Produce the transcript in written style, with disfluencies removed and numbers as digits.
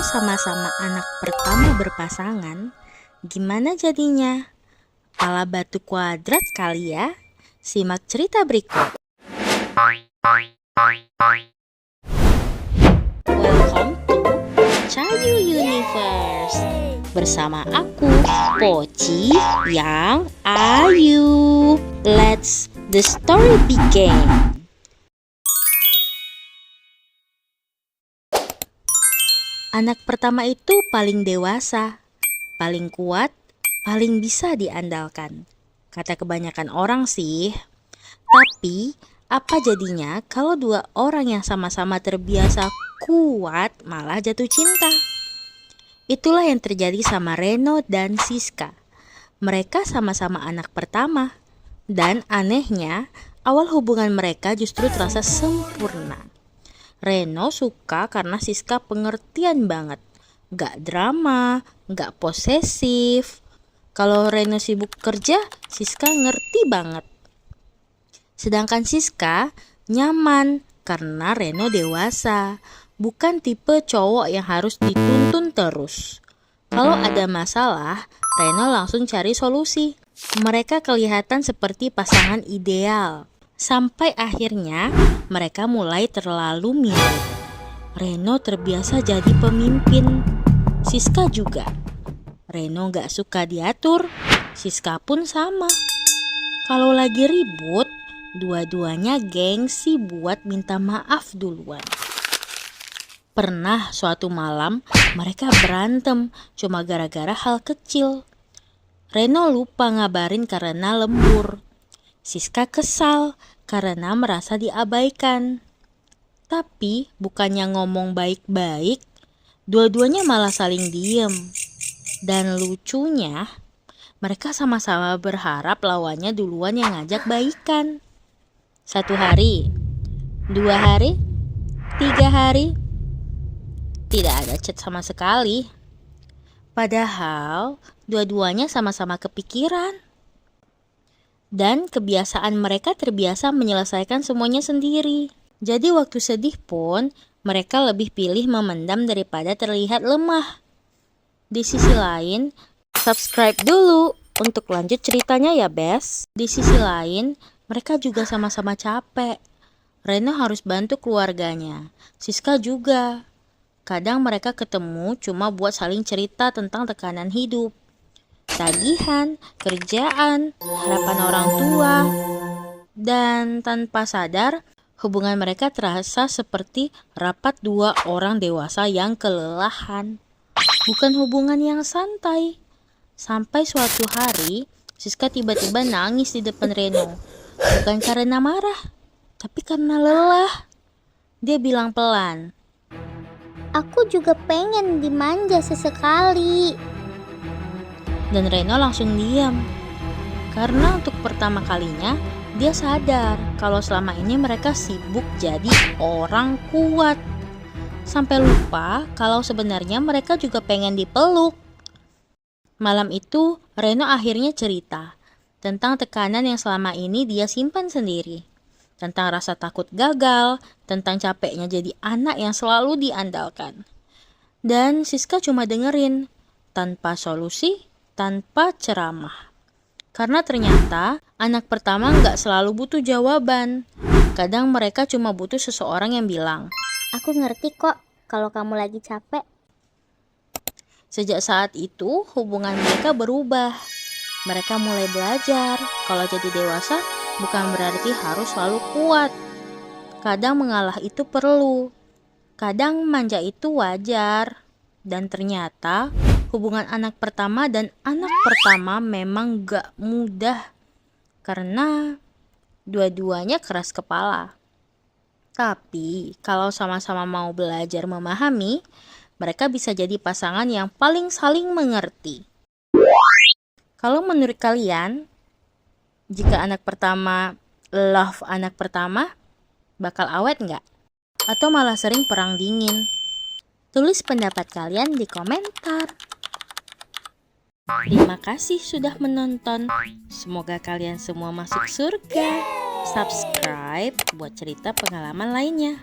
sama-sama anak pertama berpasangan, gimana jadinya? Pala batu kuadrat kali ya? Simak cerita berikut. Welcome to Cayu Universe. Bersama aku, Poci, yang Ayu. Let's the story begin. Anak pertama itu paling dewasa, paling kuat, paling bisa diandalkan. Kata kebanyakan orang sih. Tapi, apa jadinya kalau dua orang yang sama-sama terbiasa kuat malah jatuh cinta? Itulah yang terjadi sama Reno dan Siska. Mereka sama-sama anak pertama. Dan anehnya, awal hubungan mereka justru terasa sempurna. Reno suka karena Siska pengertian banget. Gak drama, gak posesif. Kalau Reno sibuk kerja, Siska ngerti banget. Sedangkan Siska nyaman karena Reno dewasa. Bukan tipe cowok yang harus dituntun terus. Kalau ada masalah, Reno langsung cari solusi. Mereka kelihatan seperti pasangan ideal. Sampai akhirnya mereka mulai terlalu mirip. Reno terbiasa jadi pemimpin, Siska juga. Reno gak suka diatur, Siska pun sama. Kalau lagi ribut, dua-duanya gengsi buat minta maaf duluan. Pernah suatu malam mereka berantem cuma gara-gara hal kecil. Reno lupa ngabarin karena lembur. Siska kesal karena merasa diabaikan. Tapi bukannya ngomong baik-baik, dua-duanya malah saling diem. Dan lucunya, mereka sama-sama berharap lawannya duluan yang ngajak baikan. 1 hari, 2 hari, 3 hari, tidak ada chat sama sekali. Padahal dua-duanya sama-sama kepikiran. Dan kebiasaan mereka terbiasa menyelesaikan semuanya sendiri. Jadi waktu sedih pun, mereka lebih pilih memendam daripada terlihat lemah. Di sisi lain, subscribe dulu untuk lanjut ceritanya ya, Bes. Di sisi lain, mereka juga sama-sama capek. Reno harus bantu keluarganya, Siska juga. Kadang mereka ketemu cuma buat saling cerita tentang tekanan hidup. Tagihan, kerjaan, harapan orang tua, dan tanpa sadar hubungan mereka terasa seperti rapat dua orang dewasa yang kelelahan. Bukan hubungan yang santai. Sampai suatu hari, Siska tiba-tiba nangis di depan Reno. Bukan karena marah, tapi karena lelah. Dia bilang pelan, "Aku juga pengen dimanja sesekali." dan Reno langsung diam. Karena untuk pertama kalinya dia sadar kalau selama ini mereka sibuk jadi orang kuat. Sampai lupa kalau sebenarnya mereka juga pengen dipeluk. Malam itu Reno akhirnya cerita tentang tekanan yang selama ini dia simpan sendiri. Tentang rasa takut gagal, tentang capeknya jadi anak yang selalu diandalkan. Dan Siska cuma dengerin, tanpa solusi, tanpa ceramah. Karena ternyata anak pertama gak selalu butuh jawaban. Kadang mereka cuma butuh seseorang yang bilang, "Aku ngerti kok kalau kamu lagi capek." Sejak saat itu hubungan mereka berubah. Mereka mulai belajar kalau jadi dewasa bukan berarti harus selalu kuat. Kadang mengalah itu perlu. Kadang manja itu wajar. Dan ternyata hubungan anak pertama dan anak pertama memang gak mudah. Karena dua-duanya keras kepala. Tapi kalau sama-sama mau belajar memahami, mereka bisa jadi pasangan yang paling saling mengerti. Kalau menurut kalian, jika anak pertama love anak pertama, bakal awet nggak? Atau malah sering perang dingin? Tulis pendapat kalian di komentar. Terima kasih sudah menonton. Semoga kalian semua masuk surga. Subscribe buat cerita pengalaman lainnya.